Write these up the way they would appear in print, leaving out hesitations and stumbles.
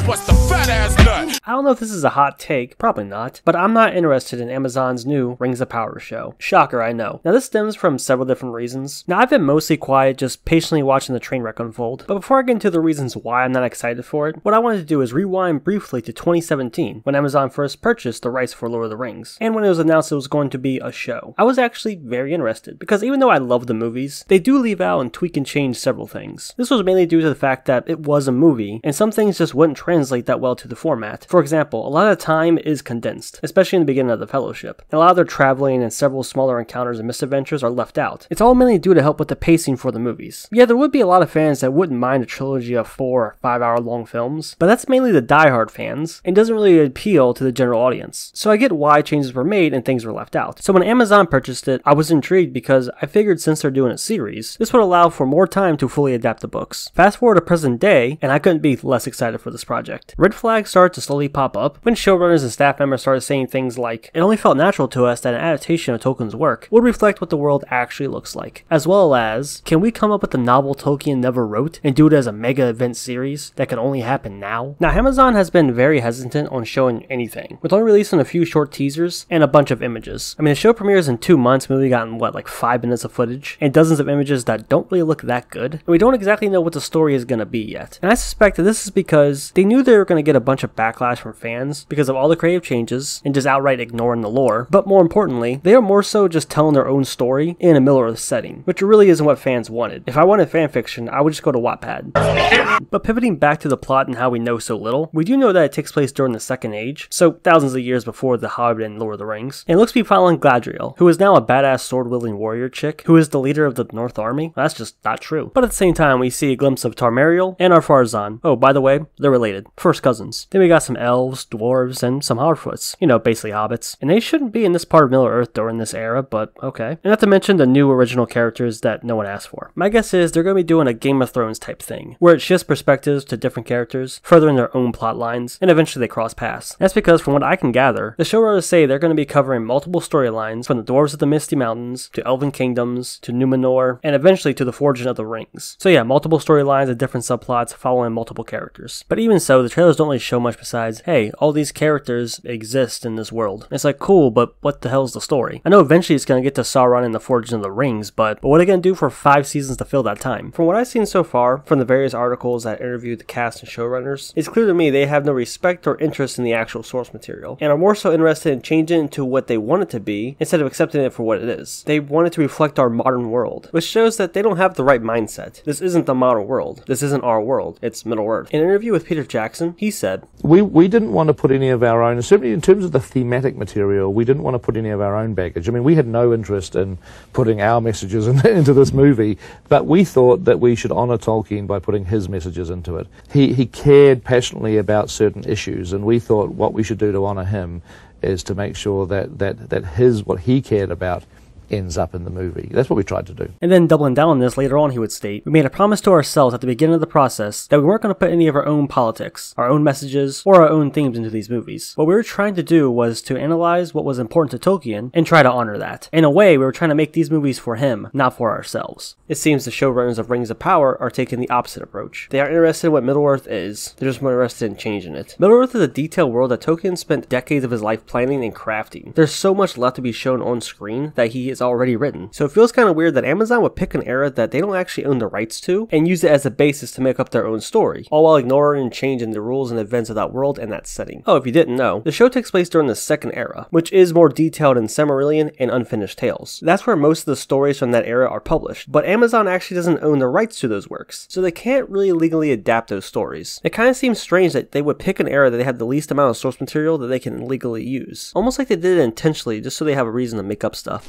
bust a fat ass nut. I don't know if this is a hot take, probably not, but I'm not interested in Amazon's new Rings of Power show. Shocker, I know. Now this stems from several different reasons. Now I've been mostly quiet, just patiently watching the train wreck unfold, but before I get into the reasons why I'm not excited for it, what I wanted to do is rewind briefly to 2017, when Amazon first purchased the rights for Lord of the Rings, and when it was announced it was going to be a show. I was actually very interested, because even though I love the movies, they do leave out and tweak and change several things. This was mainly due to the fact that it was a movie, and some things just wouldn't translate that well to the format. For example, a lot of the time is condensed, especially in the beginning of the Fellowship, and a lot of their traveling and several smaller encounters and misadventures are left out. It's all mainly due to help with the pacing for the movies. Yeah, there would be a lot of fans that wouldn't mind a trilogy of 4 or 5 hour long films, but that's mainly the diehard fans, and doesn't really appeal to the general audience. So I get why changes were made and things were left out. So when Amazon purchased it, I was intrigued because I figured since they're doing a series, this would allow for more time to fully adapt the books. Fast forward to present day, and I couldn't be less excited for this project. Red flags started to slowly pop up when showrunners and staff members started saying things like, it only felt natural to us that an adaptation of Tolkien's work would reflect what the world actually looks like, as well as, can we come up with a novel Tolkien never wrote and do it as a mega event series that can only happen now? Now Amazon has been very hesitant on showing anything, with only releasing a few short teasers and a bunch of images. I mean, the show premieres in 2 months, we've gotten what, like 5 minutes of footage, and dozens of images that don't really look that good, and we don't exactly know what the story is going to be yet. And I suspect that this is because they knew they were going to get a bunch of backlash from fans because of all the creative changes and just outright ignoring the lore, but more importantly, they are more so just telling their own story in a Middle-earth setting, which really isn't what fans wanted. If I wanted fanfiction, I would just go to Wattpad. But pivoting back to the plot and how we know so little, we do know that it takes place during the Second Age, so thousands of years before The Hobbit and Lord of the Rings, and it looks to be following Galadriel, who is now a badass sword-wielding warrior chick who is the leader of the North Army. Well, that's just not true. But at the same time, we see a glimpse of Tarmariel and Ar-Pharazôn. Oh, by the way, they're related. First cousins. Then we got some elves, dwarves, and some Harfoots. You know, basically hobbits. And they shouldn't be in this part of Middle-earth during this era, but okay. And not to mention the new original characters that no one asked for. My guess is they're going to be doing a Game of Thrones type thing, where it shifts perspectives to different characters, furthering their own plot lines, and eventually they cross paths. That's because from what I can gather, the showrunners say they're going to be covering multiple storylines from the Dwarves of the Misty Mountains, to Elven Kingdoms, to Numenor, and eventually to the Forging of the Rings. So yeah, multiple storylines and different subplots following multiple characters. But even so, the trailers don't really show much besides, hey, all these characters exist in this world. And it's like, cool, but what the hell's the story? I know eventually it's going to get to Sauron and the Forging of the Rings, but what are they going to do for 5 seasons to fill that time? From what I've seen so far, from the various articles that interviewed the cast and showrunners, it's clear to me they have no respect or interest in the actual source material, and are more so interested in changing it into what they want it to be, instead of accepting it for what it is. They want it to reflect our modern world, which shows that they don't have the right mindset. This isn't the modern world. This isn't our world. It's Middle-earth. In an interview with Peter Jackson, he said, We didn't want to put any of our own, certainly in terms of the thematic material, we didn't want to put any of our own baggage. I mean, we had no interest in putting our messages into this movie, but we thought that we should honour Tolkien by putting his messages into it. He cared passionately about certain issues, and we thought what we should do to honour him is to make sure that what he cared about ends up in the movie. That's what we tried to do. And then doubling down on this later on, he would state, we made a promise to ourselves at the beginning of the process that we weren't going to put any of our own politics, our own messages, or our own themes into these movies. What we were trying to do was to analyze what was important to Tolkien and try to honor that. In a way, we were trying to make these movies for him, not for ourselves. It seems the showrunners of Rings of Power are taking the opposite approach. They aren't interested in what Middle-earth is, they're just more interested in changing it. Middle-earth is a detailed world that Tolkien spent decades of his life planning and crafting. There's so much left to be shown on screen that he has already written. So it feels kind of weird that Amazon would pick an era that they don't actually own the rights to and use it as a basis to make up their own story, all while ignoring and changing the rules and events of that world and that setting. Oh, if you didn't know, the show takes place during the Second Era, which is more detailed in Silmarillion and Unfinished Tales. That's where most of the stories from that era are published, but Amazon actually doesn't own the rights to those works, so they can't really legally adapt those stories. It kind of seems strange that they would pick an era that they have the least amount of source material that they can legally use. Almost like they did it intentionally just so they have a reason to make up stuff.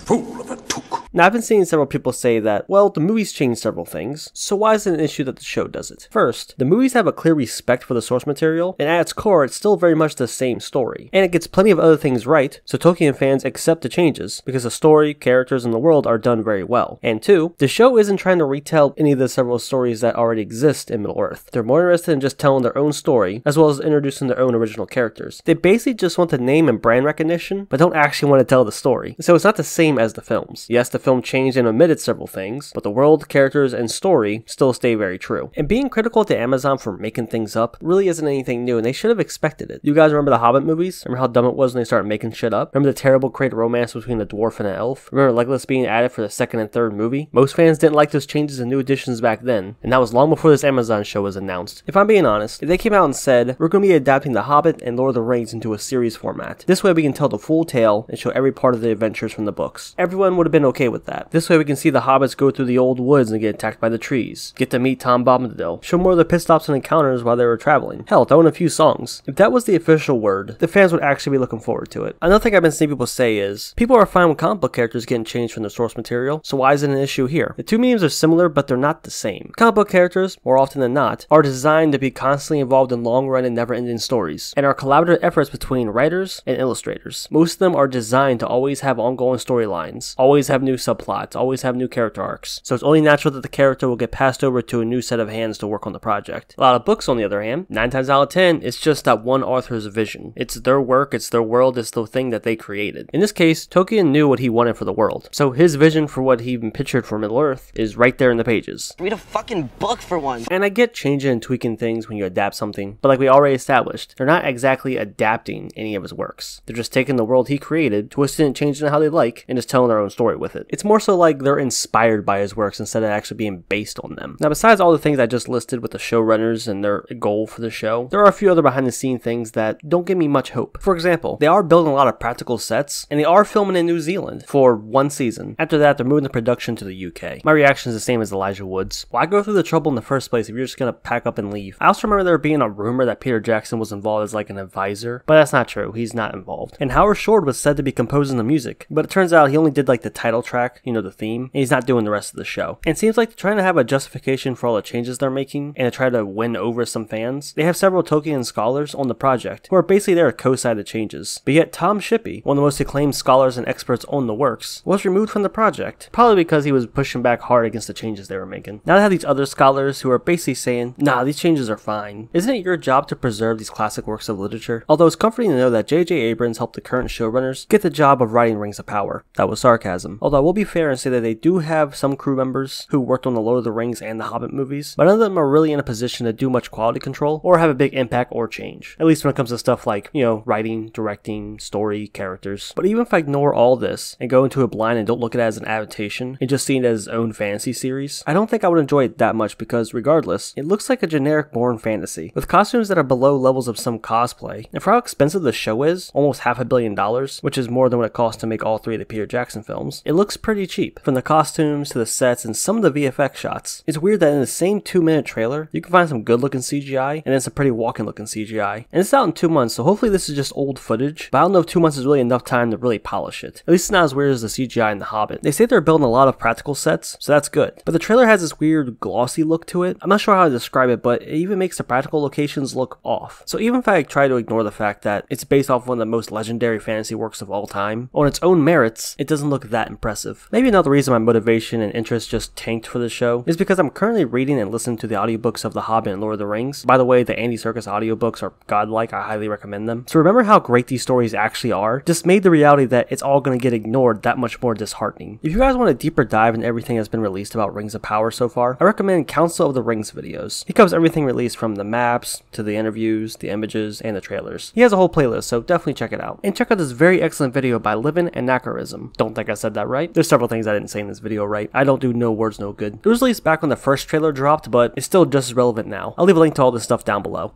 Fool of a took. Now, I've been seeing several people say that, well, the movies changed several things, so why is it an issue that the show does it? First, the movies have a clear respect for the source material, and at its core, it's still very much the same story. And it gets plenty of other things right, so Tolkien fans accept the changes, because the story, characters, and the world are done very well. And two, the show isn't trying to retell any of the several stories that already exist in Middle-earth. They're more interested in just telling their own story, as well as introducing their own original characters. They basically just want the name and brand recognition, but don't actually want to tell the story. So it's not the same as the films. Yes, the the film changed and omitted several things, but the world, characters, and story still stay very true. And being critical to Amazon for making things up really isn't anything new, and they should have expected it. You guys remember the Hobbit movies? Remember how dumb it was when they started making shit up? Remember the terrible creative romance between a dwarf and an elf? Remember Legolas being added for the second and third movie? Most fans didn't like those changes and new additions back then, and that was long before this Amazon show was announced. If I'm being honest, if they came out and said, we're going to be adapting The Hobbit and Lord of the Rings into a series format, this way we can tell the full tale and show every part of the adventures from the books, everyone would have been okay with that. This way we can see the hobbits go through the old woods and get attacked by the trees, get to meet Tom Bombadil, show more of the pit stops and encounters while they were traveling. Hell, throw in a few songs. If that was the official word, the fans would actually be looking forward to it. Another thing I've been seeing people say is, people are fine with comic book characters getting changed from the source material, so why is it an issue here? The two mediums are similar, but they're not the same. Comic book characters, more often than not, are designed to be constantly involved in long-run and never-ending stories, and are collaborative efforts between writers and illustrators. Most of them are designed to always have ongoing storylines, always have new subplots, always have new character arcs, so it's only natural that the character will get passed over to a new set of hands to work on the project. A lot of books, on the other hand, 9 times out of 10, it's just that one author's vision. It's their work, it's their world, it's the thing that they created. In this case, Tolkien knew what he wanted for the world, so his vision for what he even pictured for Middle-earth is right there in the pages. Read a fucking book for once. And I get changing and tweaking things when you adapt something, but like we already established, they're not exactly adapting any of his works. They're just taking the world he created, twisting and changing it how they like, and just telling their own story with it. It's more so like they're inspired by his works instead of actually being based on them. Now, besides all the things I just listed with the showrunners and their goal for the show, there are a few other behind the scene things that don't give me much hope. For example, they are building a lot of practical sets, and they are filming in New Zealand for one season. After that, they're moving the production to the UK. My reaction is the same as Elijah Wood's. Why go through the trouble in the first place if you're just gonna pack up and leave? I also remember there being a rumor that Peter Jackson was involved as like an advisor, but that's not true. He's not involved. And Howard Shore was said to be composing the music, but it turns out he only did like the title track, you know, the theme, and he's not doing the rest of the show. And it seems like they're trying to have a justification for all the changes they're making and to try to win over some fans. They have several Tolkien scholars on the project who are basically there to co-sign the changes. But yet Tom Shippey, one of the most acclaimed scholars and experts on the works, was removed from the project, probably because he was pushing back hard against the changes they were making. Now they have these other scholars who are basically saying, nah, these changes are fine. Isn't it your job to preserve these classic works of literature? Although it's comforting to know that J.J. Abrams helped the current showrunners get the job of writing Rings of Power. That was sarcasm. Although I will be fair and say that they do have some crew members who worked on the Lord of the Rings and the Hobbit movies, but none of them are really in a position to do much quality control or have a big impact or change. At least when it comes to stuff like, you know, writing, directing, story, characters. But even if I ignore all this and go into it blind and don't look at it as an adaptation and just see it as its own fantasy series, I don't think I would enjoy it that much because regardless, it looks like a generic Bourne fantasy with costumes that are below levels of some cosplay. And for how expensive the show is, almost $500 million, which is more than what it cost to make all 3 of the Peter Jackson films, it looks pretty cheap. From the costumes to the sets and some of the VFX shots. It's weird that in the same 2-minute trailer, you can find some good looking CGI and then some pretty walking looking CGI. And it's out in 2 months, so hopefully this is just old footage, but I don't know if 2 months is really enough time to really polish it. At least it's not as weird as the CGI in The Hobbit. They say they're building a lot of practical sets, so that's good. But the trailer has this weird glossy look to it. I'm not sure how to describe it, but it even makes the practical locations look off. So even if I try to ignore the fact that it's based off one of the most legendary fantasy works of all time, on its own merits, it doesn't look that impressive. Maybe another reason my motivation and interest just tanked for the show is because I'm currently reading and listening to the audiobooks of The Hobbit and Lord of the Rings. By the way, the Andy Serkis audiobooks are godlike. I highly recommend them. So remember how great these stories actually are? Just made the reality that it's all going to get ignored that much more disheartening. If you guys want a deeper dive in everything that's been released about Rings of Power so far, I recommend Council of the Rings videos. He covers everything released from the maps to the interviews, the images, and the trailers. He has a whole playlist, so definitely check it out. And check out this very excellent video by Livin' Anachronism. Don't think I said that right. There's several things I didn't say in this video right. I don't do no words no good. It was released back when the first trailer dropped, but it's still just as relevant now. I'll leave a link to all this stuff down below.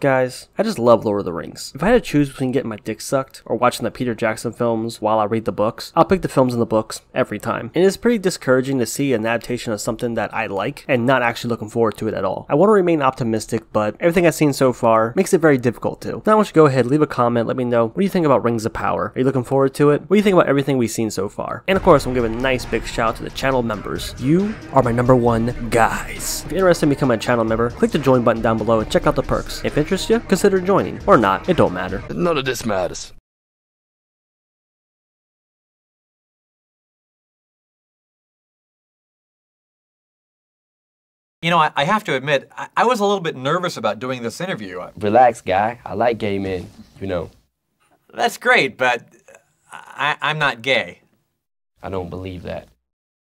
Guys, I just love Lord of the Rings. If I had to choose between getting my dick sucked or watching the Peter Jackson films while I read the books, I'll pick the films and the books every time. And it's pretty discouraging to see an adaptation of something that I like and not actually looking forward to it at all. I want to remain optimistic, but everything I've seen so far makes it very difficult to. Now I want you to go ahead, leave a comment, let me know, what do you think about Rings of Power? Are you looking forward to it? What do you think about everything we've seen so far? And of course, I'm giving a nice big shout out to the channel members. You are my #1 guys. If you're interested in becoming a channel member, click the join button down below and check out the perks. If it interests you, consider joining. Or not, it don't matter. None of this matters. You know, I have to admit, I was a little bit nervous about doing this interview. Relax, guy. I like gay men, you know. That's great, but I'm not gay. I don't believe that.